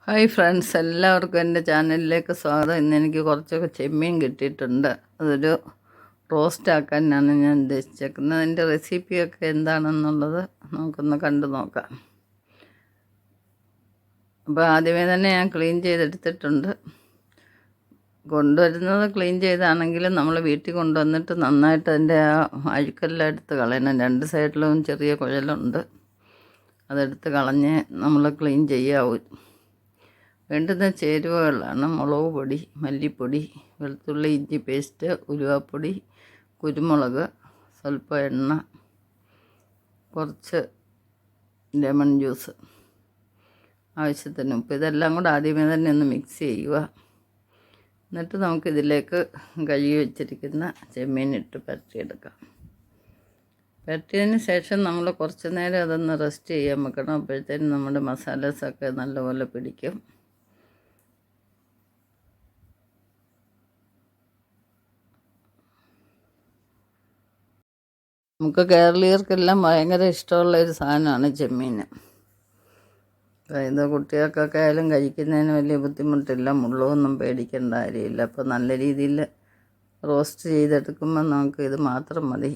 Hi friends, എല്ലാവർക്കും എൻ്റെ ചാനലിലേക്ക് സ്വാഗതം. ഇന്ന് എനിക്ക് കുറച്ചൊക്കെ ചെമ്മീൻ കിട്ടിയിട്ടുണ്ട്. അതൊരു റോസ്റ്റ് ആക്കാനാണ് ഞാൻ ഉദ്ദേശിച്ചേക്കുന്നത്. അതിൻ്റെ റെസിപ്പിയൊക്കെ എന്താണെന്നുള്ളത് നമുക്കൊന്ന് കണ്ടു നോക്കാം. അപ്പോൾ ആദ്യമേ തന്നെ ഞാൻ ക്ലീൻ ചെയ്തെടുത്തിട്ടുണ്ട്. കൊണ്ടുവരുന്നത് ക്ലീൻ ചെയ്താണെങ്കിലും നമ്മൾ വീട്ടിൽ കൊണ്ടുവന്നിട്ട് നന്നായിട്ട് അതിൻ്റെ ആ അഴുക്കെല്ലാം എടുത്ത് കളയണം. രണ്ട് സൈഡിലും ചെറിയ കുഴലുണ്ട്, അതെടുത്ത് കളഞ്ഞ് നമ്മൾ ക്ലീൻ ചെയ്യാവൂ. വേണ്ടുന്ന ചേരുവകളാണ് മുളക് പൊടി, മല്ലിപ്പൊടി, വെളുത്തുള്ളി ഇഞ്ചി പേസ്റ്റ്, ഉലുവാപ്പൊടി, കുരുമുളക്, സ്വല്പം എണ്ണ, കുറച്ച് ലെമൺ ജ്യൂസ്, ആവശ്യത്തിന് ഉപ്പ്. ഇതെല്ലാം കൂടെ ആദ്യമേ തന്നെ ഒന്ന് മിക്സ് ചെയ്യുക. എന്നിട്ട് നമുക്കിതിലേക്ക് കഴുകി വെച്ചിരിക്കുന്ന ചെമ്മീനിട്ട് പരത്തിയെടുക്കാം. പരത്തിയതിന് ശേഷം നമ്മൾ കുറച്ച് നേരം അതൊന്ന് റെസ്റ്റ് ചെയ്യാൻ വെക്കണം. അപ്പോഴത്തേനും നമ്മുടെ മസാലാസൊക്കെ നല്ലപോലെ പിടിക്കും. നമുക്ക് കേരളീയർക്കെല്ലാം ഭയങ്കര ഇഷ്ടമുള്ളൊരു സാധനമാണ് ചെമ്മീൻ. അതായത് കുട്ടികൾക്കൊക്കെ ആയാലും കഴിക്കുന്നതിന് വലിയ ബുദ്ധിമുട്ടില്ല, മുള്ളൊന്നും പേടിക്കേണ്ട കാര്യമില്ല. അപ്പോൾ നല്ല രീതിയിൽ റോസ്റ്റ് ചെയ്തെടുക്കുമ്പോൾ നമുക്ക് ഇത് മാത്രം മതി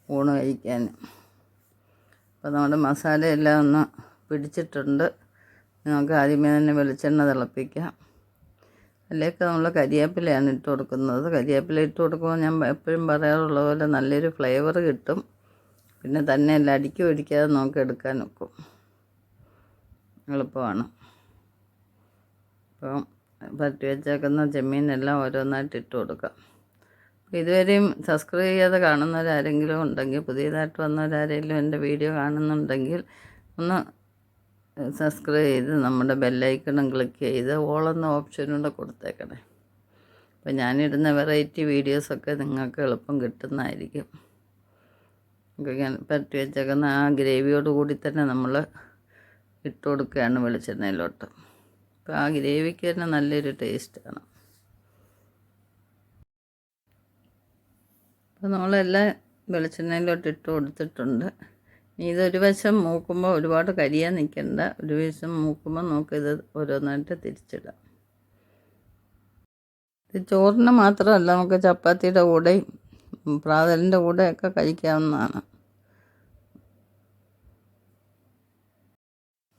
ഊണ് കഴിക്കാൻ. അപ്പോൾ നമ്മുടെ മസാലയെല്ലാം ഒന്ന് പിടിച്ചിട്ടുണ്ട്. നമുക്ക് ആദ്യമേ തന്നെ വെളിച്ചെണ്ണ തിളപ്പിക്കാം. അതിലേക്ക് നമ്മൾ കരിവേപ്പിലയാണ് ഇട്ട് കൊടുക്കുന്നത്. കരിവേപ്പില ഇട്ട് കൊടുക്കുമ്പോൾ ഞാൻ എപ്പോഴും പറയാറുള്ള പോലെ നല്ലൊരു ഫ്ലേവർ കിട്ടും. പിന്നെ തന്നെ എല്ലാം അടുക്കി പിടിക്കാതെ നമുക്ക് എടുക്കാൻ ഒക്കും, എളുപ്പമാണ്. അപ്പം പരട്ടി വെച്ചേക്കുന്ന ചെമ്മീനെല്ലാം ഓരോന്നായിട്ട് ഇട്ട് കൊടുക്കാം. അപ്പോൾ ഇതുവരെയും സബ്സ്ക്രൈബ് ചെയ്യാതെ കാണുന്നവരാരെങ്കിലും ഉണ്ടെങ്കിൽ, പുതിയതായിട്ട് വന്നവരാരെങ്കിലും എൻ്റെ വീഡിയോ കാണുന്നുണ്ടെങ്കിൽ ഒന്ന് സബ്സ്ക്രൈബ് ചെയ്ത് നമ്മുടെ ബെല്ലൈക്കണും ക്ലിക്ക് ചെയ്ത് ഓളെന്ന ഓപ്ഷനൂടെ കൊടുത്തേക്കണേ. അപ്പോൾ ഞാനിടുന്ന വെറൈറ്റി വീഡിയോസൊക്കെ നിങ്ങൾക്ക് എളുപ്പം കിട്ടുന്നതായിരിക്കും. ഞാൻ പരട്ടി വെച്ചേക്കുന്ന ആ ഗ്രേവിയോട് കൂടി തന്നെ നമ്മൾ ഇട്ട് കൊടുക്കുകയാണ് വെളിച്ചെണ്ണയിലോട്ട്. അപ്പോൾ ആ ഗ്രേവിക്ക് തന്നെ നല്ലൊരു ടേസ്റ്റാണ്. അപ്പോൾ നമ്മളെല്ലാം വെളിച്ചെണ്ണയിലോട്ട് ഇട്ട് കൊടുത്തിട്ടുണ്ട്. ഇതൊരു വശം മൂക്കുമ്പോൾ ഒരുപാട് കരിയാൻ നിൽക്കണ്ട. ഒരു വശം മൂക്കുമ്പോൾ നമുക്കിത് ഓരോന്നായിട്ട് തിരിച്ചിടാം. ഇത് ചോറിന് മാത്രമല്ല, നമുക്ക് ചപ്പാത്തിയുടെ കൂടെയും പ്രാതലിൻ്റെ കൂടെയൊക്കെ കഴിക്കാവുന്നതാണ്.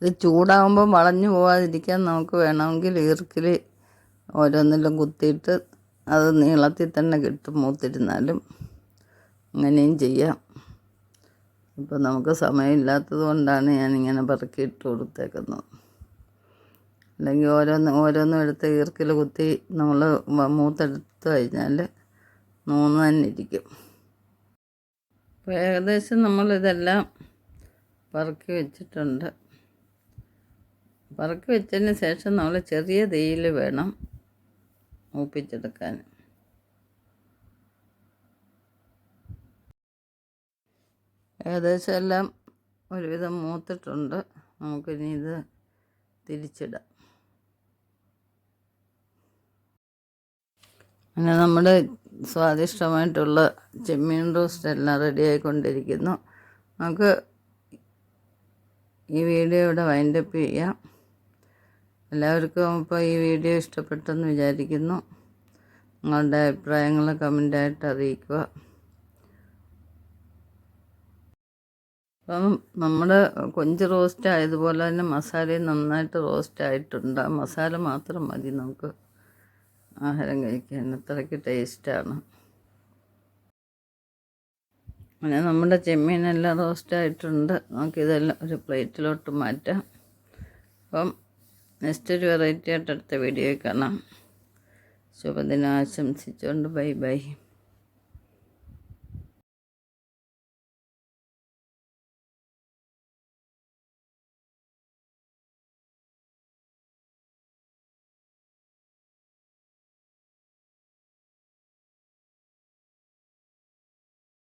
ഇത് ചൂടാകുമ്പോൾ വളഞ്ഞു പോകാതിരിക്കാൻ നമുക്ക് വേണമെങ്കിൽ ഈർക്കിൽ ഓരോന്നിലും കുത്തിയിട്ട് അത് നീളത്തിൽ തന്നെ കിട്ടും. മൂത്തിരുന്നാലും അങ്ങനെയും ചെയ്യാം. ഇപ്പോൾ നമുക്ക് സമയമില്ലാത്തത് കൊണ്ടാണ് ഞാനിങ്ങനെ പെറുക്കിയിട്ട് കൊടുത്തേക്കുന്നത്. അല്ലെങ്കിൽ ഓരോന്നും എടുത്ത് ഈർക്കിൽ കുത്തി നമ്മൾ മൂത്തെടുത്ത് കഴിഞ്ഞാൽ നൂന്ന് തന്നെ ഇരിക്കും. അപ്പോൾ ഏകദേശം നമ്മളിതെല്ലാം പെറുക്കി വെച്ചിട്ടുണ്ട്. പെറുക്കി വെച്ചതിന് ശേഷം നമ്മൾ ചെറിയ തീയിൽ വേണം മൂപ്പിച്ചെടുക്കാൻ. ഏകദേശം എല്ലാം ഒരുവിധം മൂത്തിട്ടുണ്ട്. നമുക്കിനി ഇത് തിരിച്ചിടാം. അങ്ങനെ നമ്മുടെ സ്വാദിഷ്ടമായിട്ടുള്ള ചെമ്മീൻ റോസ്റ്റ് എല്ലാം റെഡി ആയിക്കൊണ്ടിരിക്കുന്നു. നമുക്ക് ഈ വീഡിയോ ഇവിടെ വൈൻഡപ്പ് ചെയ്യാം. എല്ലാവർക്കും ഇപ്പോൾ ഈ വീഡിയോ ഇഷ്ടപ്പെട്ടെന്ന് വിചാരിക്കുന്നു. നിങ്ങളുടെ അഭിപ്രായങ്ങൾ കമൻ്റായിട്ട് അറിയിക്കുക. അപ്പം നമ്മുടെ കൊഞ്ച് റോസ്റ്റ് ആയതുപോലെ തന്നെ മസാലയും നന്നായിട്ട് റോസ്റ്റ് ആയിട്ടുണ്ട്. ആ മസാല മാത്രം മതി നമുക്ക് ആഹാരം കഴിക്കാൻ, അത്രയ്ക്ക് ടേസ്റ്റാണ്. അങ്ങനെ നമ്മുടെ ചെമ്മീനെല്ലാം റോസ്റ്റ് ആയിട്ടുണ്ട്. നമുക്കിതെല്ലാം ഒരു പ്ലേറ്റിലോട്ട് മാറ്റാം. അപ്പം നെക്സ്റ്റ് ഒരു വെറൈറ്റി ആയിട്ട് അടുത്ത വീഡിയോയിൽ കാണാം. ശുഭദിനം ആശംസിച്ചുകൊണ്ട് ബൈ ബൈ.